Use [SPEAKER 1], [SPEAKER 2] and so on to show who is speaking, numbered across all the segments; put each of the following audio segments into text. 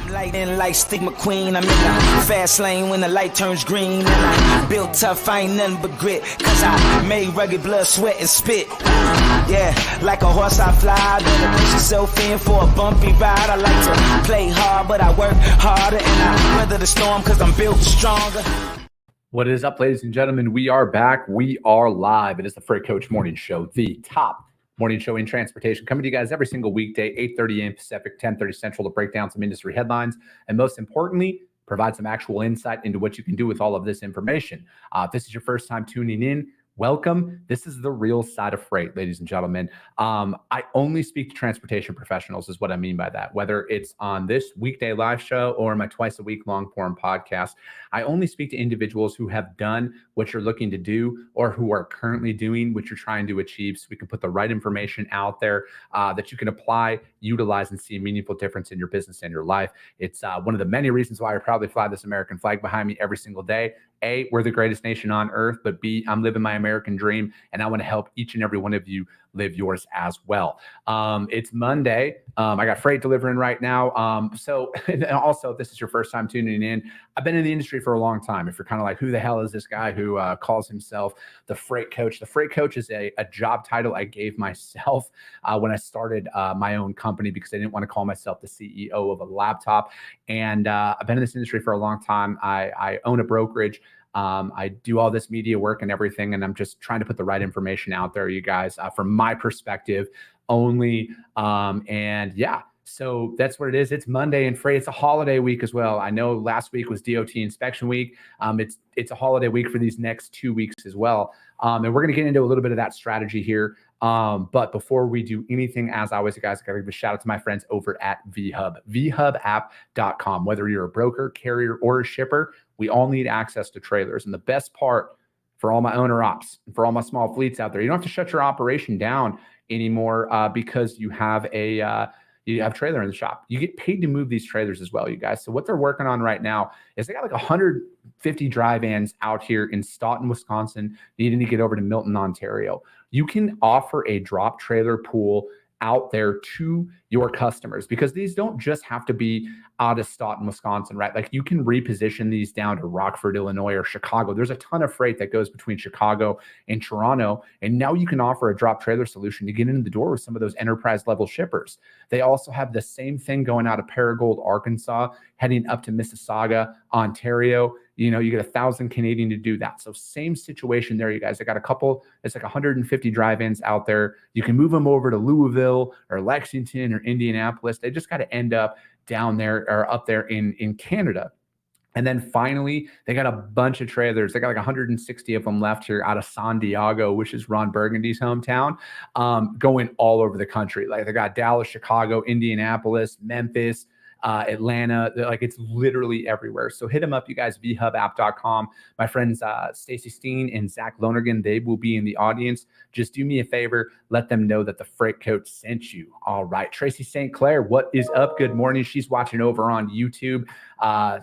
[SPEAKER 1] Lighting like Stick McQueen. I'm in the fast lane when the light turns green. And I built tough, I ain't nothing but grit. Cause I made rugged blood, sweat, and spit. Yeah, like a horse I fly. Better push yourself in for a bumpy ride. I like to play hard, but I work harder. And I weather the storm cause I'm built stronger.
[SPEAKER 2] What is up, ladies and gentlemen? We are back. We are live. It is the Freight Coach Morning Show, the top morning show in transportation, coming to you guys every single weekday, 8:30 a.m. Pacific, 10:30 Central, to break down some industry headlines and, most importantly, provide some actual insight into what you can do with all of this information. If this is your first time tuning in, welcome. This is the real side of freight, ladies and gentlemen. I only speak to transportation professionals is what I mean by that, whether it's on this weekday live show or my twice a week long form podcast. I only speak to individuals who have done what you're looking to do or who are currently doing what you're trying to achieve, so we can put the right information out there that you can apply, utilize, and see a meaningful difference in your business and your life. It's one of the many reasons why I proudly fly this American flag behind me every single day. A, we're the greatest nation on earth, but B, I'm living my American dream, and I want to help each and every one of you live yours as well. It's Monday. I got freight delivering right now. So and also, if this is your first time tuning in, I've been in the industry for a long time. If you're kind of like, who the hell is this guy who calls himself the Freight Coach? The Freight Coach is a job title I gave myself when I started my own company, because I didn't want to call myself the CEO of a laptop. And I've been in this industry for a long time. I own a brokerage. I do all this media work and everything, and I'm just trying to put the right information out there, you guys, from my perspective only. And yeah, so that's what it is. It's Monday and freight. It's a holiday week as well. I know last week was DOT inspection week. It's a holiday week for these next 2 weeks as well. And we're going to get into a little bit of that strategy here. But before we do anything, as always, guys, I got to give a shout out to my friends over at VHub, vhubapp.com. Whether you're a broker, carrier, or a shipper, we all need access to trailers. And the best part for all my owner ops and for all my small fleets out there, you don't have to shut your operation down anymore because you have a trailer in the shop. You get paid to move these trailers as well, you guys. So what they're working on right now is they got like 150 dry vans out here in Staunton, Wisconsin, needing to get over to Milton, Ontario. You can offer a drop trailer pool out there to your customers, because these don't just have to be out of Staunton, Wisconsin, right? Like, you can reposition these down to Rockford, Illinois, or Chicago. There's a ton of freight that goes between Chicago and Toronto. And now you can offer a drop trailer solution to get in the door with some of those enterprise level shippers. They also have the same thing going out of Paragould, Arkansas, heading up to Mississauga, Ontario. You know, you get 1,000 Canadian to do that. So same situation there, you guys. I got a couple, it's like 150 drive-ins out there. You can move them over to Louisville or Lexington or Indianapolis. They just got to end up down there or up there in Canada. And then finally, they got a bunch of trailers. They got like 160 of them left here out of San Diego, which is Ron Burgundy's hometown, going all over the country. Like, they got Dallas, Chicago, Indianapolis, Memphis, Atlanta. Like, it's literally everywhere. So hit them up, you guys, vhubapp.com. My friends Stacy Steen and Zach Lonergan, they will be in the audience. Just do me a favor, let them know that the Freight Coach sent you. All right, Tracy St. Clair, what is up? Good morning. She's watching over on YouTube.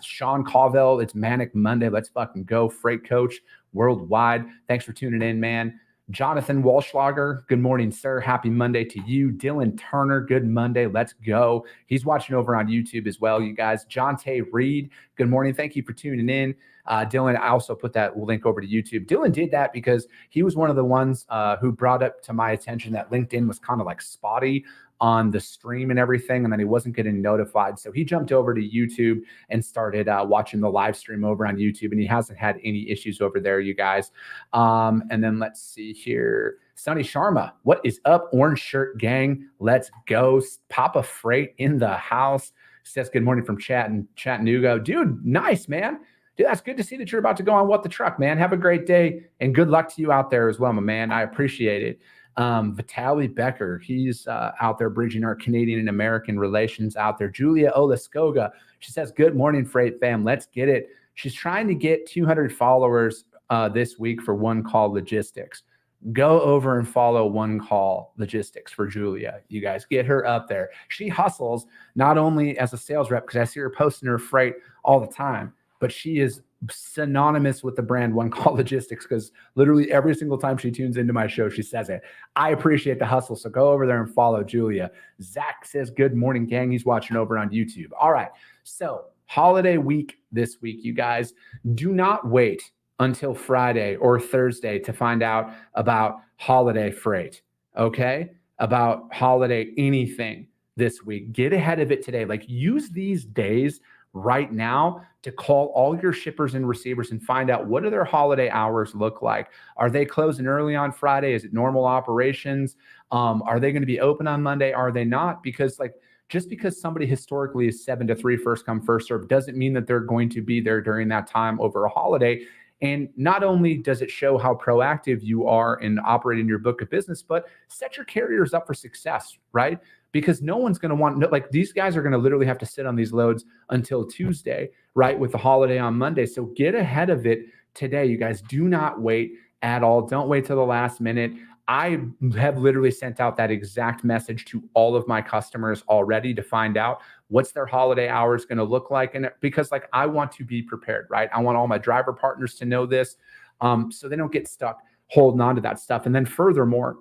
[SPEAKER 2] Sean Covell, it's Manic Monday. Let's fucking go. Freight Coach worldwide. Thanks for tuning in, man. Jonathan Walschlager, good morning, sir. Happy Monday to you. Dylan Turner, good Monday. Let's go. He's watching over on YouTube as well, you guys. Jonte Reed, good morning. Thank you for tuning in. Dylan, I also put that link over to YouTube. Dylan did that because he was one of the ones who brought up to my attention that LinkedIn was kind of like spotty on the stream and everything, and then he wasn't getting notified. So he jumped over to YouTube and started watching the live stream over on YouTube, and he hasn't had any issues over there, you guys. And then let's see here. Sonny Sharma, what is up, Orange Shirt Gang? Let's go. Papa Freight in the house. Says good morning from Chattanooga. Dude, nice, man. Dude, that's good to see that you're about to go on What the Truck, man. Have a great day, and good luck to you out there as well, my man. I appreciate it. Vitaly Becker, he's out there bridging our Canadian and American relations out there. Julia Olaskoga, she says, good morning, Freight fam. Let's get it. She's trying to get 200 followers this week for One Call Logistics. Go over and follow One Call Logistics for Julia. You guys, get her up there. She hustles not only as a sales rep, because I see her posting her freight all the time, but she is synonymous with the brand One Call Logistics, because literally every single time she tunes into my show, she says it. I appreciate the hustle. So go over there and follow Julia. Zach says, good morning, gang. He's watching over on YouTube. All right. So holiday week this week, you guys, do not wait until Friday or Thursday to find out about holiday freight. Okay. About holiday anything this week. Get ahead of it today. Like, use these days right now to call all your shippers and receivers and find out, what do their holiday hours look like? Are they closing early on Friday? Is it normal operations? Are they going to be open on Monday? Are they not? Because just because somebody historically is 7 to 3 first come first serve doesn't mean that they're going to be there during that time over a holiday. And not only does it show how proactive you are in operating your book of business, but set your carriers up for success, right? Because no one's going to want, like, these guys are going to literally have to sit on these loads until Tuesday, right? With the holiday on Monday. So get ahead of it today. You guys, do not wait at all. Don't wait till the last minute. I have literally sent out that exact message to all of my customers already to find out what's their holiday hours going to look like. And because, like, I want to be prepared, right? I want all my driver partners to know this, so they don't get stuck holding on to that stuff. And then furthermore,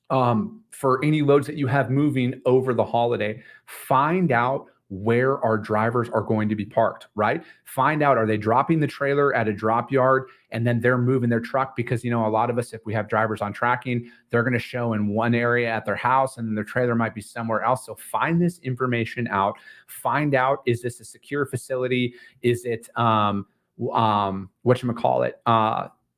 [SPEAKER 2] for any loads that you have moving over the holiday, find out where our drivers are going to be parked, right? Find out, are they dropping the trailer at a drop yard and then they're moving their truck? Because, a lot of us, if we have drivers on tracking, they're going to show in one area at their house and then their trailer might be somewhere else. So find this information out. Find out, is this a secure facility? Is it, whatchamacallit?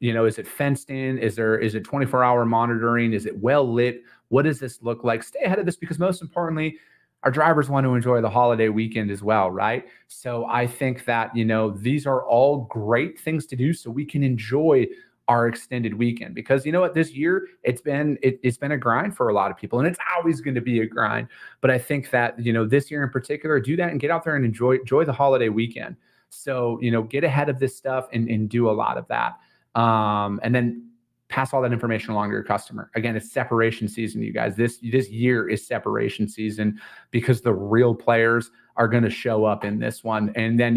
[SPEAKER 2] Is it fenced in? Is it 24-hour monitoring? Is it well lit? What does this look like? Stay ahead of this, because most importantly, our drivers want to enjoy the holiday weekend as well, right? So I think that, these are all great things to do so we can enjoy our extended weekend. Because you know what, this year it's been a grind for a lot of people, and it's always going to be a grind. But I think that, this year in particular, do that and get out there and enjoy the holiday weekend. So, get ahead of this stuff and do a lot of that. And then pass all that information along to your customer. Again, it's separation season, you guys. This year is separation season, because the real players are going to show up in this one. And then,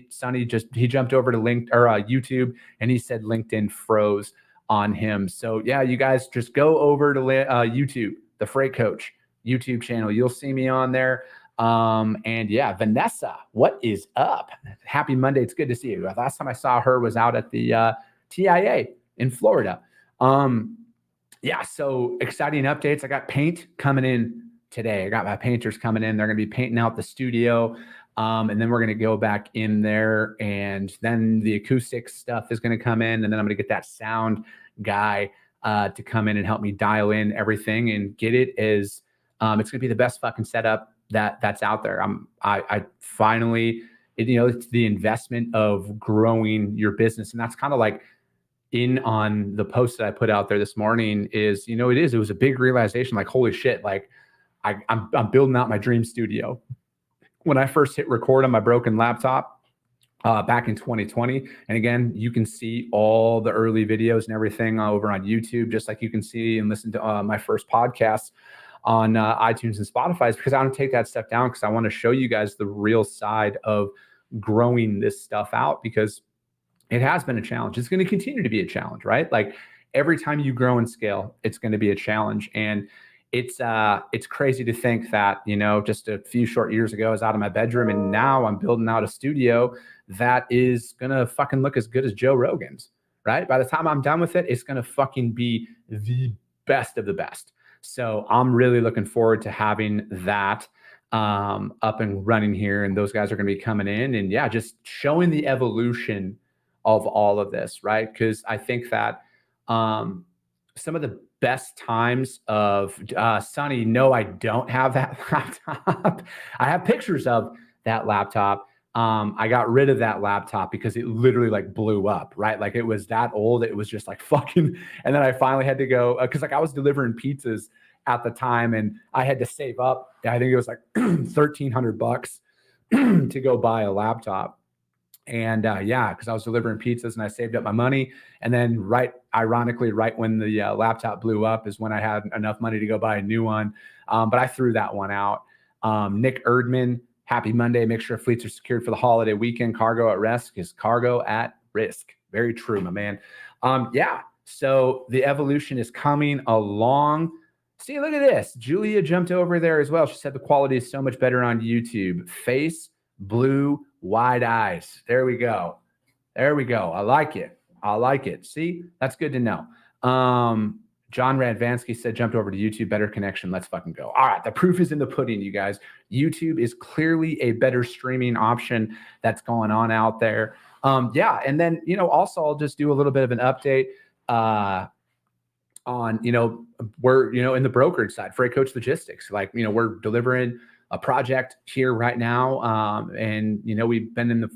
[SPEAKER 2] Sonny he jumped over to YouTube, and he said LinkedIn froze on him. So you guys just go over to YouTube, the Freight Coach YouTube channel. You'll see me on there. Vanessa, what is up? Happy Monday. It's good to see you. Last time I saw her was out at the TIA in Florida. So exciting updates. I got paint coming in today. I got my painters coming in. They're going to be painting out the studio. And then we're going to go back in there, and then the acoustic stuff is going to come in. And then I'm going to get that sound guy to come in and help me dial in everything and get it as, it's going to be the best fucking setup that's out there. I finally, it's the investment of growing your business. And that's kind of like, on the post that I put out there this morning is, it was a big realization, like, holy shit, like I'm building out my dream studio. When I first hit record on my broken laptop back in 2020, and again, you can see all the early videos and everything over on YouTube, just like you can see and listen to my first podcast on iTunes and Spotify, because I want to take that step down, because I want to show you guys the real side of growing this stuff out, because it has been a challenge. It's going to continue to be a challenge, right? Like, every time you grow and scale, it's going to be a challenge. And it's crazy to think that, just a few short years ago, I was out of my bedroom, and now I'm building out a studio that is going to fucking look as good as Joe Rogan's, right? By the time I'm done with it, it's going to fucking be the best of the best. So I'm really looking forward to having that up and running here. And those guys are going to be coming in and just showing the evolution of all of this, right? Because I think that some of the best times of Sonny, no, I don't have that laptop. I have pictures of that laptop. I got rid of that laptop because it literally like blew up, right? Like, it was that old. It was just like fucking, and then I finally had to go, because like I was delivering pizzas at the time, and I had to save up. I think it was like $1,300 to go buy a laptop. And because I was delivering pizzas and I saved up my money. And then ironically, right when the laptop blew up is when I had enough money to go buy a new one. But I threw that one out. Nick Erdman, happy Monday. Make sure fleets are secured for the holiday weekend. Cargo at rest is cargo at risk. Very true, my man. Yeah. So the evolution is coming along. See, look at this. Julia jumped over there as well. She said the quality is so much better on YouTube. Face, blue, wide eyes. There we go. There we go. I like it. I like it. See, that's good to know. John Radvansky said, jumped over to YouTube, better connection. Let's fucking go. All right. The proof is in the pudding, you guys. YouTube is clearly a better streaming option that's going on out there. Yeah. And then, also I'll just do a little bit of an update on, we're, in the brokerage side, Freight Coach Logistics. Like, we're delivering a project here right now. And, we've been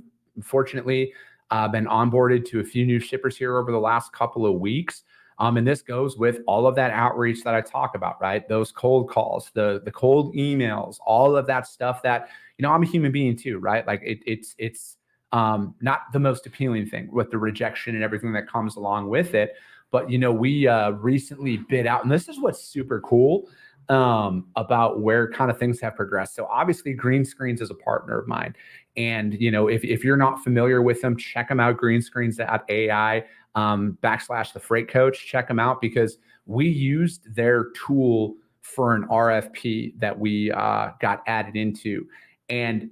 [SPEAKER 2] fortunately, been onboarded to a few new shippers here over the last couple of weeks. And this goes with all of that outreach that I talk about, right? Those cold calls, the cold emails, all of that stuff that, I'm a human being too, right? Like it's not the most appealing thing with the rejection and everything that comes along with it. But, we recently bid out, and this is what's super cool about where kind of things have progressed. So obviously Green Screens is a partner of mine. And, if you're not familiar with them, check them out, greenscreens.ai / the freight coach. Check them out because we used their tool for an RFP that we got added into. And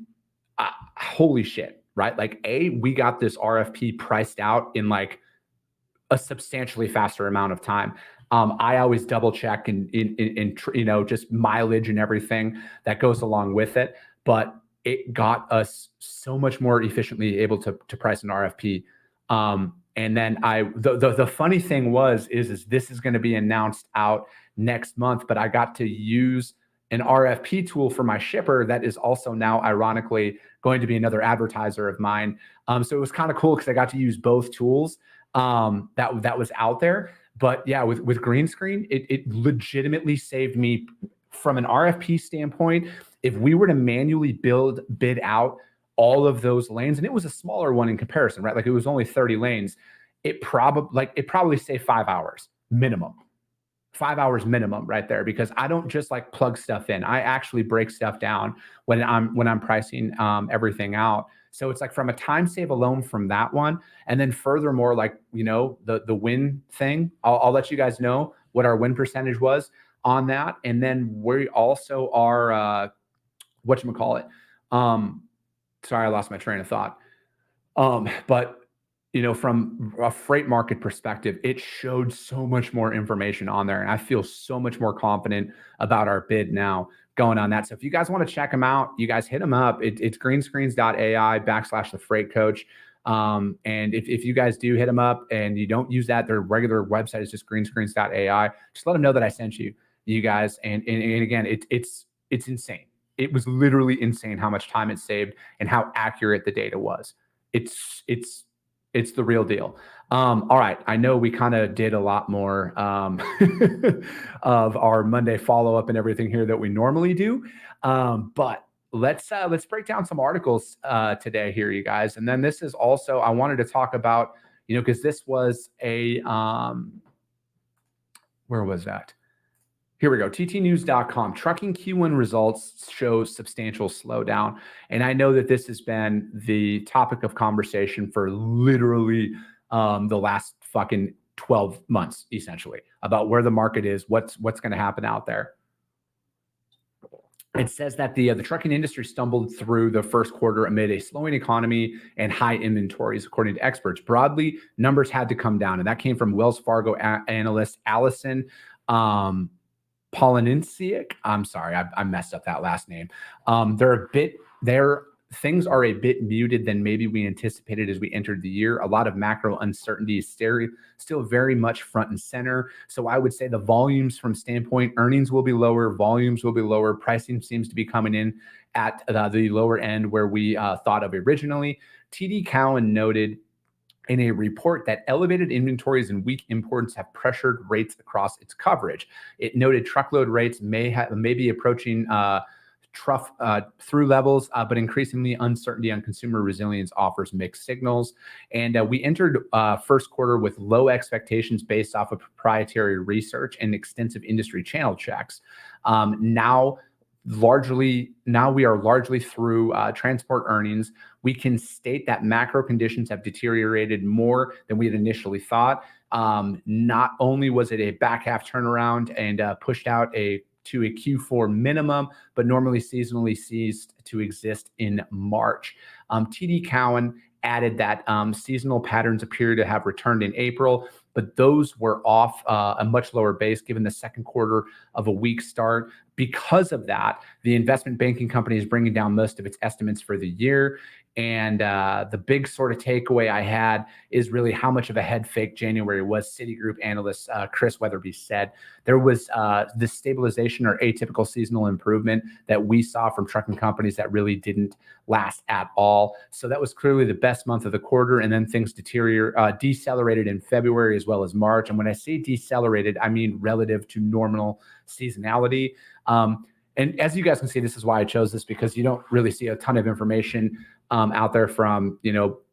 [SPEAKER 2] holy shit, right? Like we got this RFP priced out in like a substantially faster amount of time. I always double check and just mileage and everything that goes along with it. But it got us so much more efficiently able to price an RFP. And then the funny thing is this is going to be announced out next month, but I got to use an RFP tool for my shipper that is also now ironically going to be another advertiser of mine. So it was kind of cool because I got to use both tools that was out there. But yeah, with Green Screen, it legitimately saved me from an RFP standpoint. If we were to manually bid out all of those lanes, and it was a smaller one in comparison, right? Like it was only 30 lanes. It probably saved 5 hours minimum. 5 hours minimum right there, because I don't just like plug stuff in. I actually break stuff down when I'm pricing everything out. So it's like from a time save alone from that one. And then furthermore, like, the win thing, I'll let you guys know what our win percentage was on that. And then we also are, whatchamacallit. Sorry, I lost my train of thought. But from a freight market perspective, it showed so much more information on there. And I feel so much more confident about our bid now going on that. So if you guys want to check them out, you guys hit them up. It's greenscreens.ai / the freight coach. And if you guys do hit them up and you don't use that, their regular website is just greenscreens.ai. Just let them know that I sent you guys. And again, it's insane. It was literally insane how much time it saved and how accurate the data was. It's the real deal. All right. I know we kind of did a lot more of our Monday follow-up and everything here that we normally do. But let's break down some articles today here, you guys. And then this is also, I wanted to talk about, because this was a, where was that? Here we go. ttnews.com. Trucking Q1 results show substantial slowdown. And I know that this has been the topic of conversation for literally the last fucking 12 months, essentially, about where the market is, what's going to happen out there. It says that the trucking industry stumbled through the first quarter amid a slowing economy and high inventories, according to experts. Broadly, numbers had to come down, and that came from Wells Fargo analyst Allison Polinincic. I'm sorry, I messed up that last name. Things are a bit muted than maybe we anticipated as we entered the year. A lot of macro uncertainty is still very much front and center. So I would say the volumes from standpoint, earnings will be lower, volumes will be lower. Pricing seems to be coming in at the lower end where we thought of originally. TD Cowen noted in a report that elevated inventories and weak imports have pressured rates across its coverage. It noted truckload rates may be approaching through levels, but increasingly uncertainty on consumer resilience offers mixed signals. And we entered first quarter with low expectations based off of proprietary research and extensive industry channel checks. Now, now we are largely through transport earnings. We can state that macro conditions have deteriorated more than we had initially thought. Not only was it a back half turnaround and pushed out to a Q4 minimum, but normally seasonally ceased to exist in March. TD Cowen added that seasonal patterns appear to have returned in April, but those were off a much lower base given the second quarter of a weak start. Because of that, the investment banking company is bringing down most of its estimates for the year. And the big sort of takeaway I had is really how much of a head fake January was. Citigroup analyst Chris Weatherby said there was this stabilization or atypical seasonal improvement that we saw from trucking companies that really didn't last at all. So that was clearly the best month of the quarter. And then things decelerated in February as well as March. And when I say decelerated, I mean relative to normal seasonality. And as you guys can see, this is why I chose this, because you don't really see a ton of information out there from,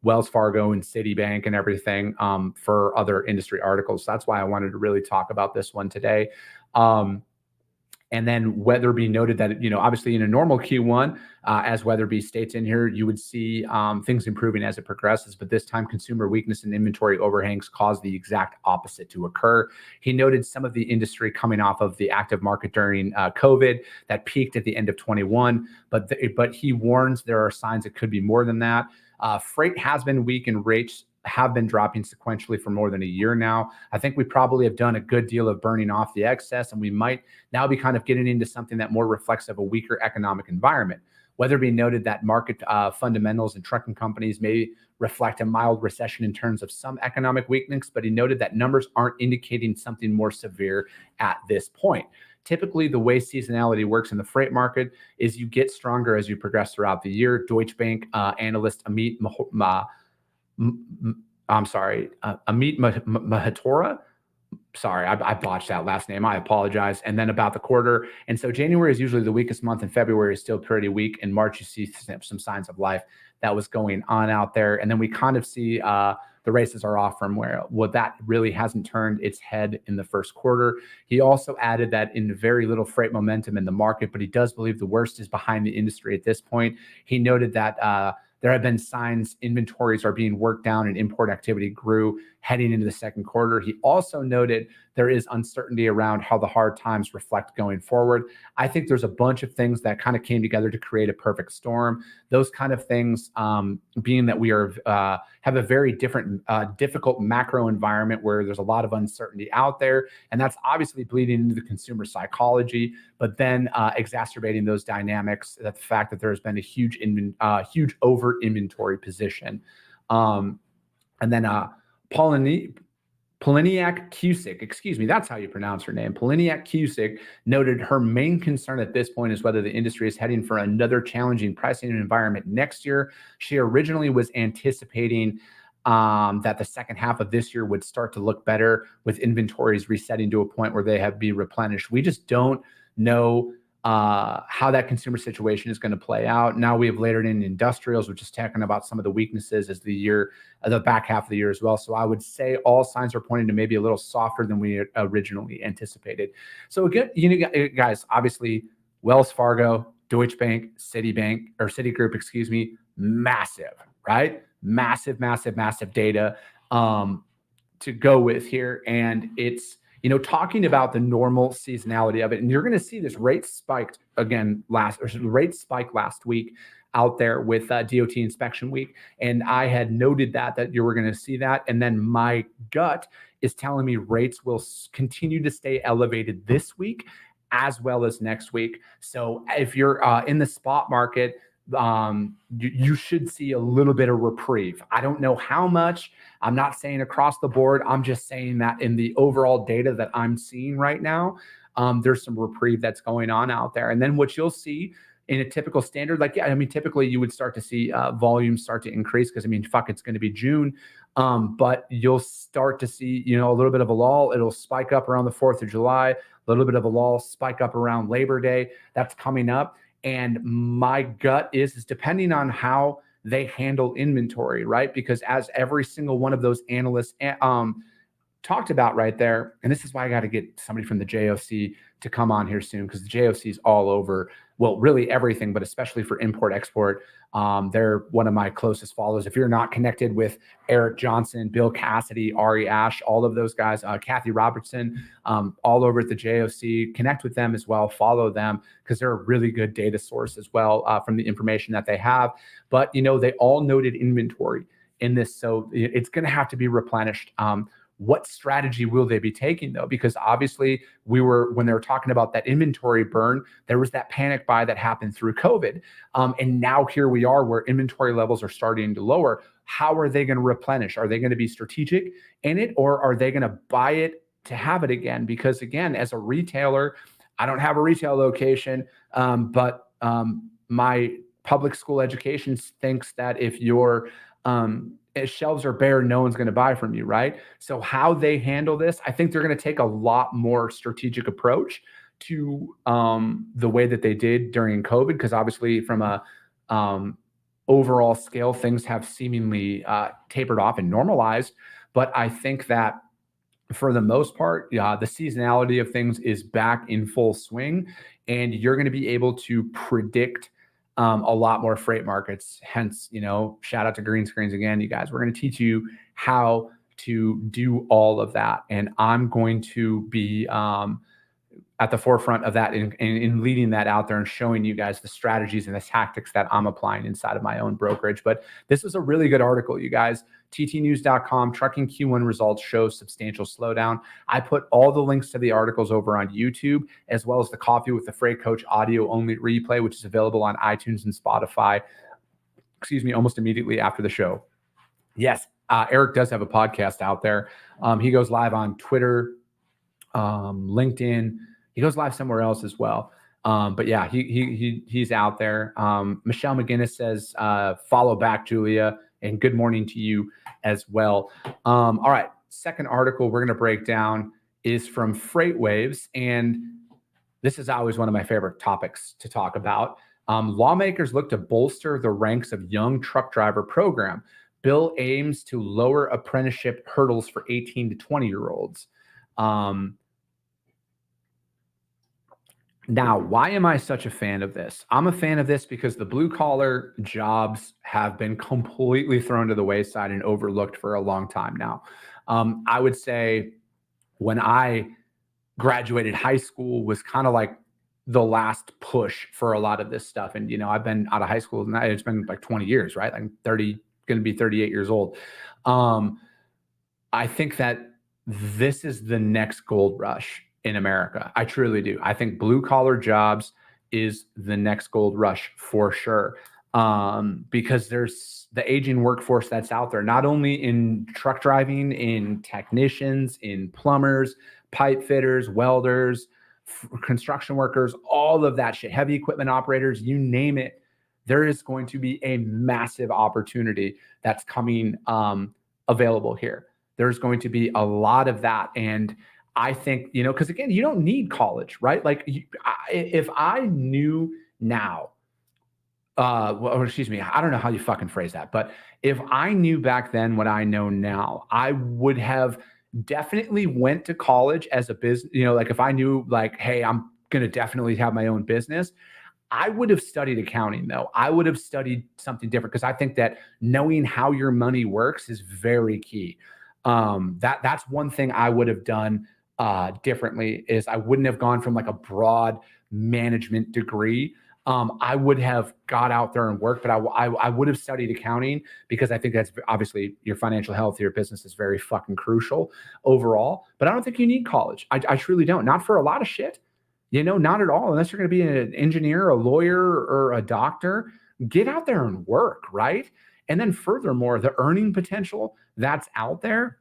[SPEAKER 2] Wells Fargo and Citibank and everything for other industry articles. So that's why I wanted to really talk about this one today. And then Weatherby noted that, obviously in a normal Q1, as Weatherby states in here, you would see things improving as it progresses. But this time, consumer weakness and inventory overhangs caused the exact opposite to occur. He noted some of the industry coming off of the active market during COVID that peaked at the end of 21. But he warns there are signs it could be more than that. Freight has been weak and rates have been dropping sequentially for more than a year now. I think we probably have done a good deal of burning off the excess, and we might now be kind of getting into something that more reflects of a weaker economic environment. Weatherby noted that market fundamentals and trucking companies may reflect a mild recession in terms of some economic weakness, but he noted that numbers aren't indicating something more severe at this point. Typically, the way seasonality works in the freight market is you get stronger as you progress throughout the year. Deutsche Bank analyst Amit Mahatora. Sorry, I botched that last name. I apologize. And then about the quarter. And so January is usually the weakest month, and February is still pretty weak. In March, you see some signs of life that was going on out there. And then we kind of see the races are off from where that really hasn't turned its head in the first quarter. He also added that in very little freight momentum in the market, but he does believe the worst is behind the industry at this point. He noted that there have been signs inventories are being worked down and import activity grew heading into the second quarter. He also noted there is uncertainty around how the hard times reflect going forward. I think there's a bunch of things that kind of came together to create a perfect storm. Those kind of things being that we have a very difficult macro environment where there's a lot of uncertainty out there. And that's obviously bleeding into the consumer psychology, but then exacerbating those dynamics, that the fact that there's been a huge over inventory position. And then Poliniak Cusick, excuse me, that's how you pronounce her name. Poliniak Cusick noted her main concern at this point is whether the industry is heading for another challenging pricing environment next year. She originally was anticipating that the second half of this year would start to look better with inventories resetting to a point where they have be replenished. We just don't know how that consumer situation is going to play out. Now we have layered in industrials, which is talking about some of the weaknesses as the back half of the year as well. So I would say all signs are pointing to maybe a little softer than we originally anticipated. So again, guys, obviously Wells Fargo, Deutsche Bank, Citigroup, excuse me, massive, right? Massive data to go with here. And it's, talking about the normal seasonality of it, and you're going to see this rate spiked again last week out there with DOT inspection week. And I had noted that you were going to see that. And then my gut is telling me rates will continue to stay elevated this week as well as next week. So if you're in the spot market, you should see a little bit of reprieve. I don't know how much. I'm not saying across the board. I'm just saying that in the overall data that I'm seeing right now, there's some reprieve that's going on out there. And then what you'll see in a typical standard, typically you would start to see volumes start to increase because, it's going to be June. But you'll start to see, a little bit of a lull. It'll spike up around the 4th of July, a little bit of a lull, spike up around Labor Day. That's coming up. And my gut is depending on how they handle inventory, right? Because as every single one of those analysts talked about right there, and this is why I got to get somebody from the JOC to come on here soon, because the JOC is all over well, really everything, but especially for import export. They're one of my closest followers. If you're not connected with Eric Johnson, Bill Cassidy, Ari Ash, all of those guys, Kathy Robertson, all over at the JOC, connect with them as well. Follow them because they're a really good data source as well from the information that they have. But, they all noted inventory in this. So it's going to have to be replenished. What strategy will they be taking though? Because obviously when they were talking about that inventory burn, there was that panic buy that happened through COVID. And now here we are where inventory levels are starting to lower. How are they going to replenish? Are they going to be strategic in it, or are they going to buy it to have it again? Because again, as a retailer, I don't have a retail location, but my public school education thinks that if your shelves are bare, no one's going to buy from you, right? So how they handle this, I think they're going to take a lot more strategic approach to the way that they did during COVID, because obviously from a overall scale, things have seemingly tapered off and normalized. But I think that for the most part, the seasonality of things is back in full swing, and you're going to be able to predict a lot more freight markets. Hence, shout out to Green Screens again, you guys. We're going to teach you how to do all of that, and I'm going to be at the forefront of that in leading that out there and showing you guys the strategies and the tactics that I'm applying inside of my own brokerage. But this was a really good article, you guys. ttnews.com, trucking Q1 results show substantial slowdown. I put all the links to the articles over on YouTube, as well as the Coffee with the Freight Coach audio only replay, which is available on iTunes and Spotify, almost immediately after the show. Yes, Eric does have a podcast out there. He goes live on Twitter, LinkedIn. He goes live somewhere else as well. But yeah, he's out there. Michelle McGinnis says, follow back, Julia, and good morning to you as well. All right. Second article we're going to break down is from Freight Waves. And this is always one of my favorite topics to talk about. Lawmakers look to bolster the ranks of young truck driver program. Bill aims to lower apprenticeship hurdles for 18 to 20-year-olds. Now, why am I such a fan of this? I'm a fan of this because the blue-collar jobs have been completely thrown to the wayside and overlooked for a long time now. I would say when I graduated high school was kind of like the last push for a lot of this stuff. And, I've been out of high school, and it's been like 20 years, right? I'm going to be 38 years old. I think that this is the next gold rush in America. I truly do. I think blue collar jobs is the next gold rush for sure. Because there's the aging workforce that's out there, not only in truck driving, in technicians, in plumbers, pipe fitters, welders, construction workers, all of that shit, heavy equipment operators, you name it. There is going to be a massive opportunity that's coming available here. There's going to be a lot of that. And I think, because again, you don't need college, right? Like if I knew now, I don't know how you fucking phrase that, but if I knew back then what I know now, I would have definitely went to college as a business, like if I knew like, hey, I'm going to definitely have my own business, I would have studied accounting though. I would have studied something different because I think that knowing how your money works is very key. That's one thing I would have done differently is I wouldn't have gone from like a broad management degree. I would have got out there and worked, but I would have studied accounting because I think that's obviously your financial health, your business is very fucking crucial overall. But I don't think you need college. I truly don't. Not for a lot of shit, not at all. Unless you're going to be an engineer, a lawyer, or a doctor, get out there and work, right? And then furthermore, the earning potential that's out there.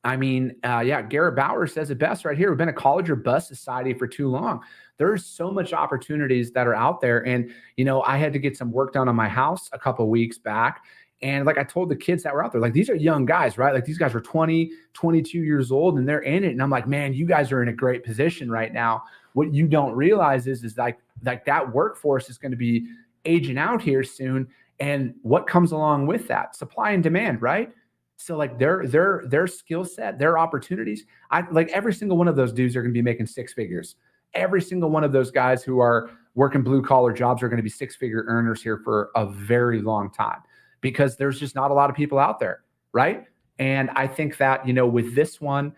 [SPEAKER 2] I mean, Garrett Bauer says it best right here. We've been a college or bust society for too long. There's so much opportunities that are out there. And, I had to get some work done on my house a couple of weeks back. And like I told the kids that were out there, like these are young guys, right? Like these guys are 20, 22 years old and they're in it. And I'm like, man, you guys are in a great position right now. What you don't realize is like that workforce is going to be aging out here soon. And what comes along with that? Supply and demand, right? So like their skill set, their opportunities, I like every single one of those dudes are going to be making six figures. Every single one of those guys who are working blue collar jobs are going to be 6-figure earners here for a very long time because there's just not a lot of people out there, right? And I think that, with this one,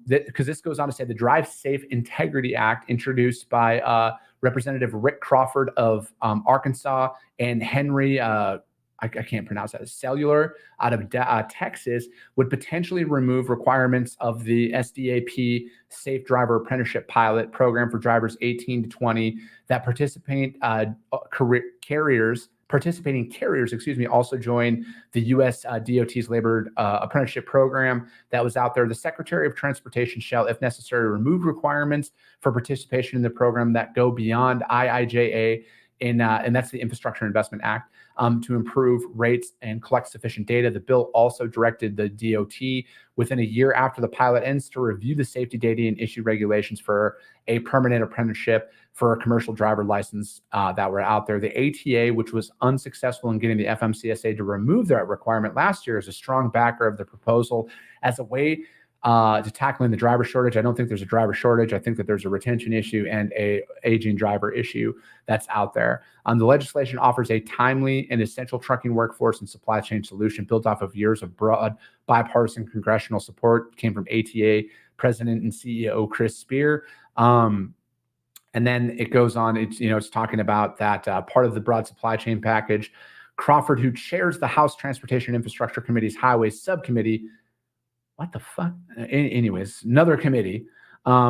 [SPEAKER 2] because this goes on to say the Drive Safe Integrity Act introduced by Representative Rick Crawford of Arkansas and Henry, I can't pronounce that, Cellular out of Texas, would potentially remove requirements of the SDAP Safe Driver Apprenticeship Pilot Program for drivers 18 to 20 that participating carriers, also join the U.S. DOT's Labor Apprenticeship Program that was out there. The Secretary of Transportation shall, if necessary, remove requirements for participation in the program that go beyond IIJA, and that's the Infrastructure Investment Act, to improve rates and collect sufficient data. The bill also directed the DOT within a year after the pilot ends to review the safety data and issue regulations for a permanent apprenticeship for a commercial driver license that were out there. The ATA, which was unsuccessful in getting the FMCSA to remove that requirement last year, is a strong backer of the proposal as a way to tackling the driver shortage. I don't think there's a driver shortage. I think that there's a retention issue and a aging driver issue that's out there. The legislation offers a timely and essential trucking workforce and supply chain solution built off of years of broad bipartisan congressional support. It came from ATA President and CEO Chris Spear. And then it goes on. It's talking about that part of the broad supply chain package. Crawford, who chairs the House Transportation Infrastructure Committee's Highways Subcommittee, what the fuck? Anyways, another committee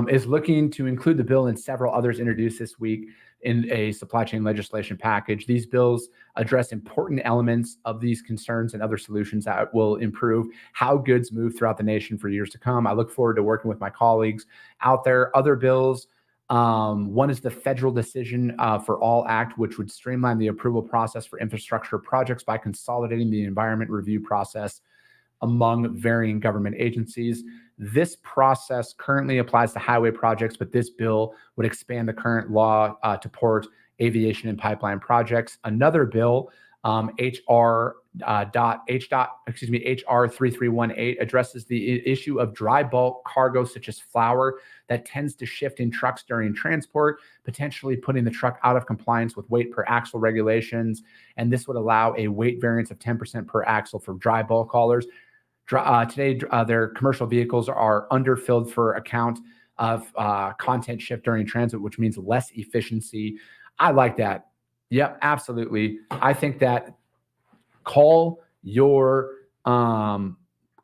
[SPEAKER 2] is looking to include the bill and several others introduced this week in a supply chain legislation package. These bills address important elements of these concerns and other solutions that will improve how goods move throughout the nation for years to come. I look forward to working with my colleagues out there. Other bills, one is the Federal Decision for All Act, which would streamline the approval process for infrastructure projects by consolidating the environment review process among varying government agencies. This process currently applies to highway projects, but this bill would expand the current law to port, aviation, and pipeline projects. Another bill, HR 3318, addresses the issue of dry bulk cargo such as flour that tends to shift in trucks during transport, potentially putting the truck out of compliance with weight per axle regulations. And this would allow a weight variance of 10% per axle for dry bulk haulers. Today, their commercial vehicles are underfilled for account of content shift during transit, which means less efficiency. I like that. Yep, absolutely. I think that call your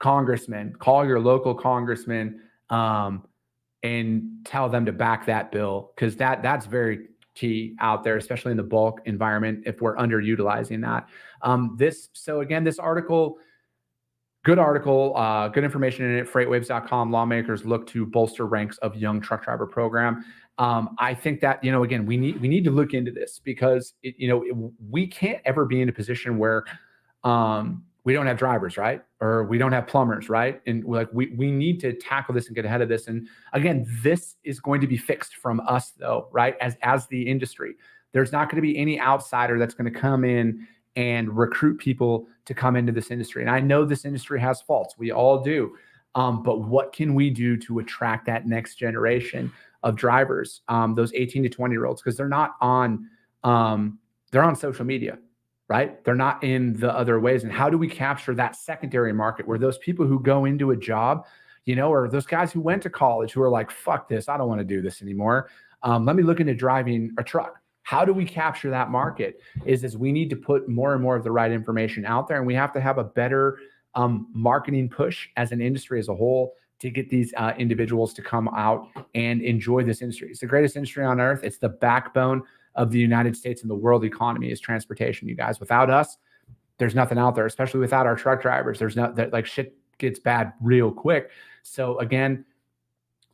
[SPEAKER 2] congressman, call your local congressman, and tell them to back that bill, because that's very key out there, especially in the bulk environment if we're underutilizing that. This article, good article, good information in it. Freightwaves.com, lawmakers look to bolster ranks of young truck driver program. I think that, again, we need to look into this because we can't ever be in a position where we don't have drivers, right? Or we don't have plumbers, right? And we need to tackle this and get ahead of this. And again, this is going to be fixed from us though, right? As the industry, there's not going to be any outsider that's going to come in and recruit people to come into this industry. And I know this industry has faults. We all do. But what can we do to attract that next generation of drivers, those 18 to 20-year-olds? Because they're not on, they're on social media, right? They're not in the other ways. And how do we capture that secondary market where those people who go into a job, or those guys who went to college who are like, fuck this, I don't want to do this anymore. Let me look into driving a truck. How do we capture that market is we need to put more and more of the right information out there. And we have to have a better marketing push as an industry as a whole to get these individuals to come out and enjoy this industry. It's the greatest industry on earth. It's the backbone of the United States and the world economy is transportation, you guys. Without us, there's nothing out there, especially without our truck drivers. There's shit gets bad real quick. So again,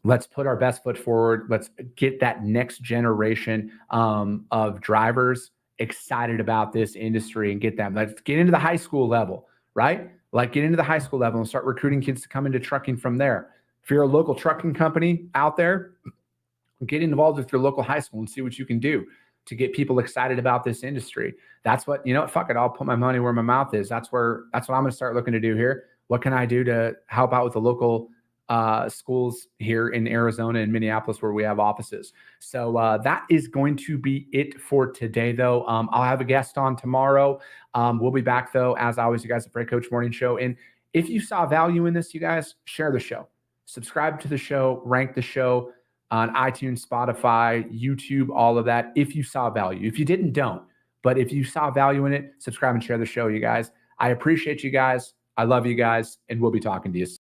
[SPEAKER 2] let's put our best foot forward. Let's get that next generation of drivers excited about this industry and get them. Let's get into the high school level, right? Get into the high school level and start recruiting kids to come into trucking from there. If you're a local trucking company out there, get involved with your local high school and see what you can do to get people excited about this industry. That's what, fuck it. I'll put my money where my mouth is. That's what I'm going to start looking to do here. What can I do to help out with the local schools here in Arizona and Minneapolis where we have offices. So that is going to be it for today, though. I'll have a guest on tomorrow. We'll be back, though, as always, you guys, at Freight Coach Morning Show. And if you saw value in this, you guys, share the show. Subscribe to the show, rank the show on iTunes, Spotify, YouTube, all of that. If you saw value. If you didn't, don't. But if you saw value in it, subscribe and share the show, you guys. I appreciate you guys. I love you guys, and we'll be talking to you soon.